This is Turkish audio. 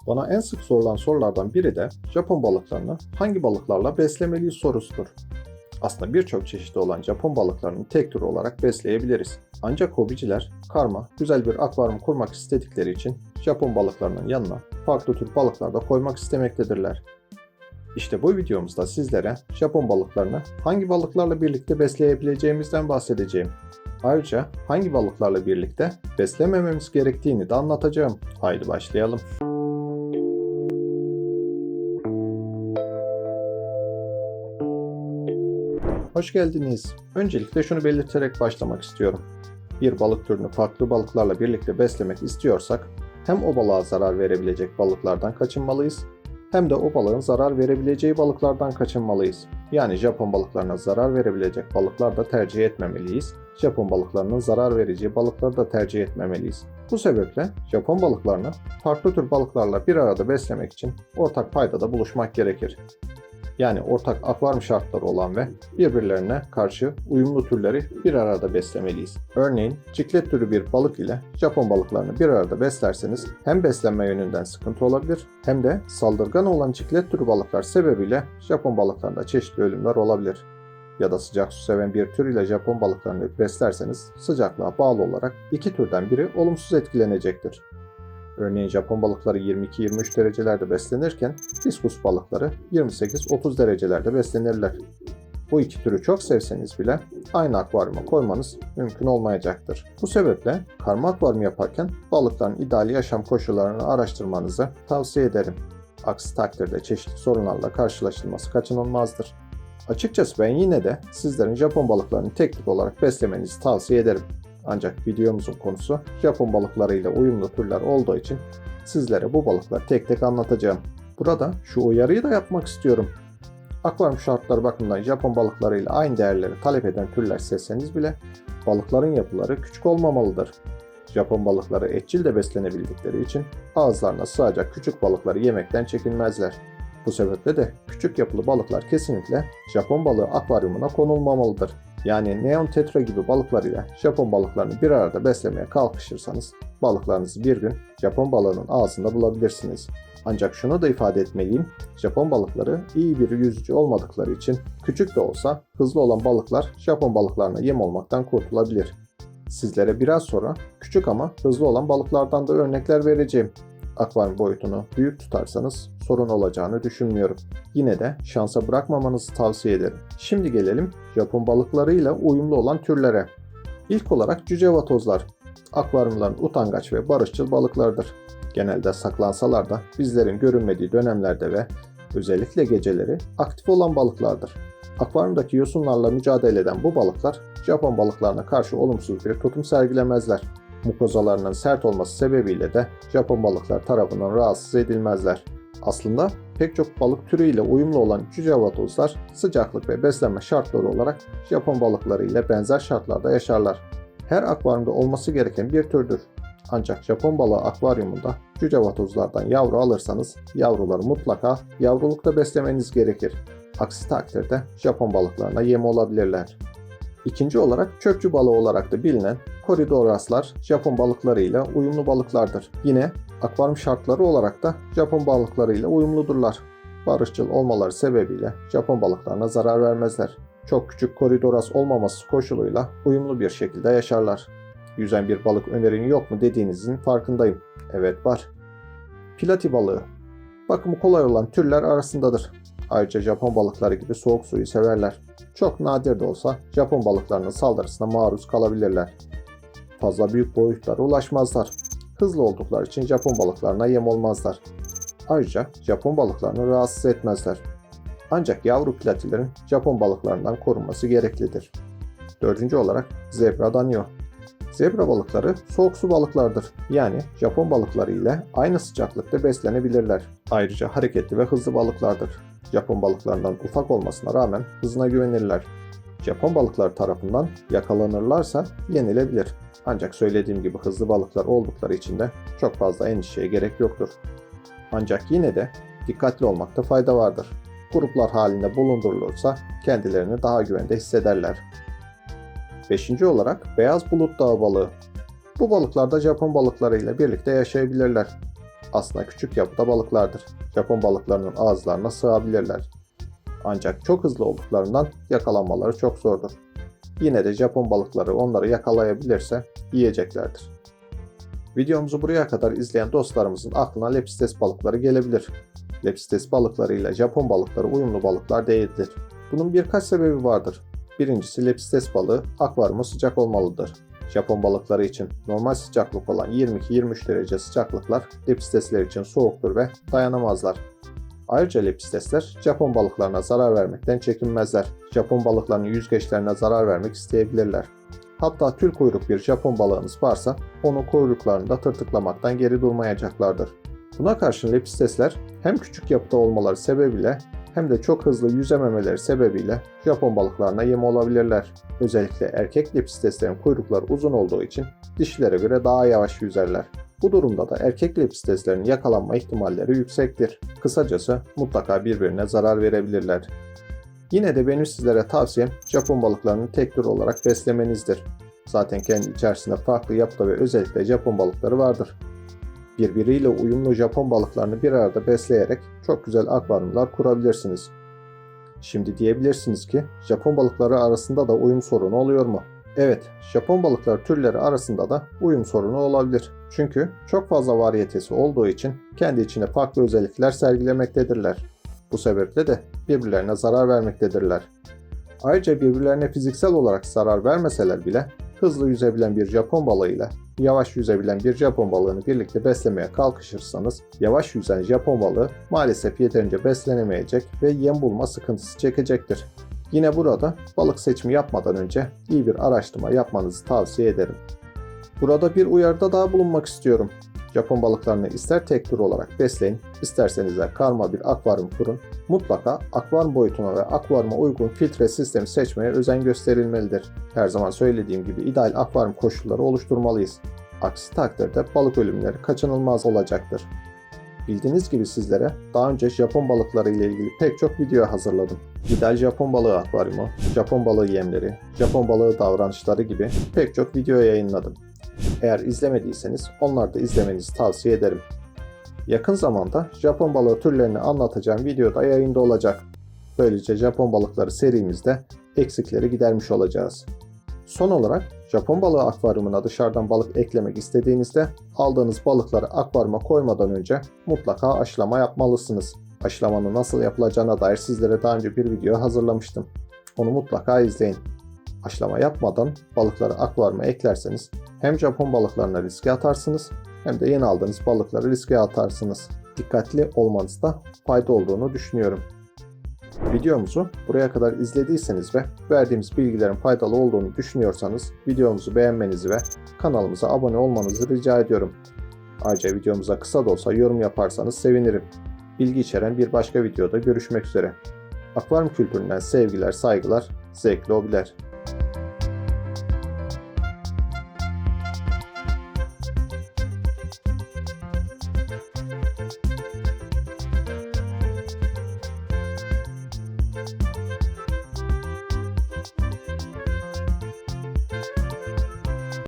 Bana en sık sorulan sorulardan biri de Japon balıklarını hangi balıklarla beslemeliyiz sorusudur. Aslında birçok çeşidi olan Japon balıklarını tek tür olarak besleyebiliriz. Ancak hobiciler karma, güzel bir akvaryum kurmak istedikleri için Japon balıklarının yanına farklı tür balıklar da koymak istemektedirler. İşte bu videomuzda sizlere Japon balıklarını hangi balıklarla birlikte besleyebileceğimizden bahsedeceğim. Ayrıca hangi balıklarla birlikte beslemememiz gerektiğini de anlatacağım. Haydi başlayalım. Hoş geldiniz. Öncelikle şunu belirterek başlamak istiyorum. Bir balık türünü farklı balıklarla birlikte beslemek istiyorsak hem o balığa zarar verebilecek balıklardan kaçınmalıyız hem de o balığın zarar verebileceği balıklardan kaçınmalıyız. Yani Japon balıklarına zarar verebilecek balıklar da tercih etmemeliyiz. Japon balıklarının zarar vereceği balıkları da tercih etmemeliyiz. Bu sebeple Japon balıklarını farklı tür balıklarla bir arada beslemek için ortak paydada buluşmak gerekir. Yani ortak akvaryum şartları olan ve birbirlerine karşı uyumlu türleri bir arada beslemeliyiz. Örneğin ciklet türü bir balık ile Japon balıklarını bir arada beslerseniz hem beslenme yönünden sıkıntı olabilir hem de saldırgan olan ciklet türü balıklar sebebiyle Japon balıklarında çeşitli ölümler olabilir. Ya da sıcak su seven bir tür ile Japon balıklarını beslerseniz sıcaklığa bağlı olarak iki türden biri olumsuz etkilenecektir. Örneğin Japon balıkları 22-23 derecelerde beslenirken diskus balıkları 28-30 derecelerde beslenirler. Bu iki türü çok sevseniz bile aynı akvaryuma koymanız mümkün olmayacaktır. Bu sebeple karma akvaryum yaparken balıkların ideal yaşam koşullarını araştırmanızı tavsiye ederim. Aksi takdirde çeşitli sorunlarla karşılaşılması kaçınılmazdır. Açıkçası ben yine de sizlerin Japon balıklarını tek tip olarak beslemenizi tavsiye ederim. Ancak videomuzun konusu Japon balıklarıyla uyumlu türler olduğu için sizlere bu balıkları tek tek anlatacağım. Burada şu uyarıyı da yapmak istiyorum. Akvaryum şartları bakımından Japon balıklarıyla aynı değerleri talep eden türler seçseniz bile balıkların yapıları küçük olmamalıdır. Japon balıkları etçil de beslenebildikleri için ağızlarına sığacak küçük balıkları yemekten çekinmezler. Bu sebeple de küçük yapılı balıklar kesinlikle Japon balığı akvaryumuna konulmamalıdır. Yani neon tetra gibi balıklar ile Japon balıklarını bir arada beslemeye kalkışırsanız balıklarınızı bir gün Japon balığının ağzında bulabilirsiniz. Ancak şunu da ifade etmeliyim, Japon balıkları iyi bir yüzücü olmadıkları için küçük de olsa hızlı olan balıklar Japon balıklarına yem olmaktan kurtulabilir. Sizlere biraz sonra küçük ama hızlı olan balıklardan da örnekler vereceğim. Akvaryum boyutunu büyük tutarsanız sorun olacağını düşünmüyorum. Yine de şansa bırakmamanızı tavsiye ederim. Şimdi gelelim Japon balıklarıyla uyumlu olan türlere. İlk olarak cücevatozlar. Akvaryumların utangaç ve barışçıl balıklardır. Genelde saklansalar da bizlerin görünmediği dönemlerde ve özellikle geceleri aktif olan balıklardır. Akvaryumdaki yosunlarla mücadele eden bu balıklar Japon balıklarına karşı olumsuz bir tutum sergilemezler. Mukozalarının sert olması sebebiyle de Japon balıklar tarafından rahatsız edilmezler. Aslında pek çok balık türüyle uyumlu olan cücevatozlar sıcaklık ve beslenme şartları olarak Japon balıkları ile benzer şartlarda yaşarlar. Her akvaryumda olması gereken bir türdür. Ancak Japon balığı akvaryumunda cücevatozlardan yavru alırsanız yavruları mutlaka yavrulukta beslemeniz gerekir. Aksi takdirde Japon balıklarına yem olabilirler. İkinci olarak çöpçü balığı olarak da bilinen Corydoras Japon balıklarıyla uyumlu balıklardır. Yine akvaryum şartları olarak da Japon balıklarıyla uyumludurlar. Barışçıl olmaları sebebiyle Japon balıklarına zarar vermezler. Çok küçük Corydoras olmaması koşuluyla uyumlu bir şekilde yaşarlar. Yüzen bir balık önerin yok mu dediğinizin farkındayım. Evet var. Pilati balığı. Bakımı kolay olan türler arasındadır. Ayrıca Japon balıkları gibi soğuk suyu severler. Çok nadir de olsa Japon balıklarının saldırısına maruz kalabilirler. Fazla büyük boyutlara ulaşmazlar. Hızlı oldukları için Japon balıklarına yem olmazlar. Ayrıca Japon balıklarını rahatsız etmezler. Ancak yavru platilerin Japon balıklarından korunması gereklidir. Dördüncü olarak zebra danio. Zebra balıkları soğuk su balıklardır. Yani Japon balıkları ile aynı sıcaklıkta beslenebilirler. Ayrıca hareketli ve hızlı balıklardır. Japon balıklarından ufak olmasına rağmen hızına güvenirler. Japon balıkları tarafından yakalanırlarsa yenilebilir. Ancak söylediğim gibi hızlı balıklar oldukları için de çok fazla endişeye gerek yoktur. Ancak yine de dikkatli olmakta fayda vardır. Gruplar halinde bulundurulursa kendilerini daha güvende hissederler. Beşinci olarak beyaz bulut dağı balığı. Bu balıklar da Japon balıkları ile birlikte yaşayabilirler. aslında küçük yapıda balıklardır. Japon balıklarının ağızlarına sığabilirler. Ancak çok hızlı olduklarından yakalanmaları çok zordur. Yine de Japon balıkları onları yakalayabilirse yiyeceklerdir. Videomuzu buraya kadar izleyen dostlarımızın aklına lepistes balıkları gelebilir. Lepistes balıkları ile Japon balıkları uyumlu balıklar değildir. Bunun birkaç sebebi vardır. Birincisi, lepistes balığı akvaryumu sıcak olmalıdır. Japon balıkları için normal sıcaklık olan 22-23 derece sıcaklıklar lepistesler için soğuktur ve dayanamazlar. Ayrıca lepistesler Japon balıklarına zarar vermekten çekinmezler. Japon balıklarının yüzgeçlerine zarar vermek isteyebilirler. Hatta tül kuyruk bir Japon balığınız varsa onun kuyruklarını da tırtıklamaktan geri durmayacaklardır. Buna karşın lepistesler hem küçük yapıda olmaları sebebiyle hem de çok hızlı yüzememeleri sebebiyle Japon balıklarına yem olabilirler. Özellikle erkek lepisteslerin kuyrukları uzun olduğu için dişilere göre daha yavaş yüzerler. Bu durumda da erkek lepisteslerin yakalanma ihtimalleri yüksektir. Kısacası mutlaka birbirine zarar verebilirler. Yine de benim sizlere tavsiyem Japon balıklarını tek tür olarak beslemenizdir. Zaten kendi içerisinde farklı yapıda ve özellikle Japon balıkları vardır. Birbiriyle uyumlu Japon balıklarını bir arada besleyerek çok güzel akvaryumlar kurabilirsiniz. Şimdi diyebilirsiniz ki Japon balıkları arasında da uyum sorunu oluyor mu? Evet, Japon balıkları türleri arasında da uyum sorunu olabilir. Çünkü çok fazla varyetesi olduğu için kendi içinde farklı özellikler sergilemektedirler. Bu sebeple de birbirlerine zarar vermektedirler. Ayrıca birbirlerine fiziksel olarak zarar vermeseler bile hızlı yüzebilen bir Japon balığıyla yavaş yüzebilen bir Japon balığını birlikte beslemeye kalkışırsanız yavaş yüzen Japon balığı maalesef yeterince beslenemeyecek ve yem bulma sıkıntısı çekecektir. Yine burada balık seçimi yapmadan önce iyi bir araştırma yapmanızı tavsiye ederim. Burada bir uyarıda daha bulunmak istiyorum. Japon balıklarını ister tek tür olarak besleyin, isterseniz de karma bir akvaryum kurun. Mutlaka akvaryum boyutuna ve akvaryuma uygun filtre sistemi seçmeye özen gösterilmelidir. Her zaman söylediğim gibi ideal akvaryum koşulları oluşturmalıyız. Aksi takdirde balık ölümleri kaçınılmaz olacaktır. Bildiğiniz gibi sizlere daha önce Japon balıkları ile ilgili pek çok video hazırladım. İdeal Japon balığı akvaryumu, Japon balığı yemleri, Japon balığı davranışları gibi pek çok video yayınladım. Eğer izlemediyseniz onları da izlemenizi tavsiye ederim. Yakın zamanda Japon balığı türlerini anlatacağım video da yayında olacak. Böylece Japon balıkları serimizde eksikleri gidermiş olacağız. Son olarak Japon balığı akvaryumuna dışarıdan balık eklemek istediğinizde aldığınız balıkları akvaryuma koymadan önce mutlaka aşılama yapmalısınız. Aşılamanın nasıl yapılacağına dair sizlere daha önce bir video hazırlamıştım. Onu mutlaka izleyin. Aşılama yapmadan balıkları akvaryuma eklerseniz hem Japon balıklarına riske atarsınız hem de yeni aldığınız balıkları riske atarsınız. Dikkatli olmanızda fayda olduğunu düşünüyorum. Videomuzu buraya kadar izlediyseniz ve verdiğimiz bilgilerin faydalı olduğunu düşünüyorsanız videomuzu beğenmenizi ve kanalımıza abone olmanızı rica ediyorum. Ayrıca videomuza kısa da olsa yorum yaparsanız sevinirim. Bilgi içeren bir başka videoda görüşmek üzere. Akvaryum kültüründen sevgiler, saygılar, zevkli hobiler.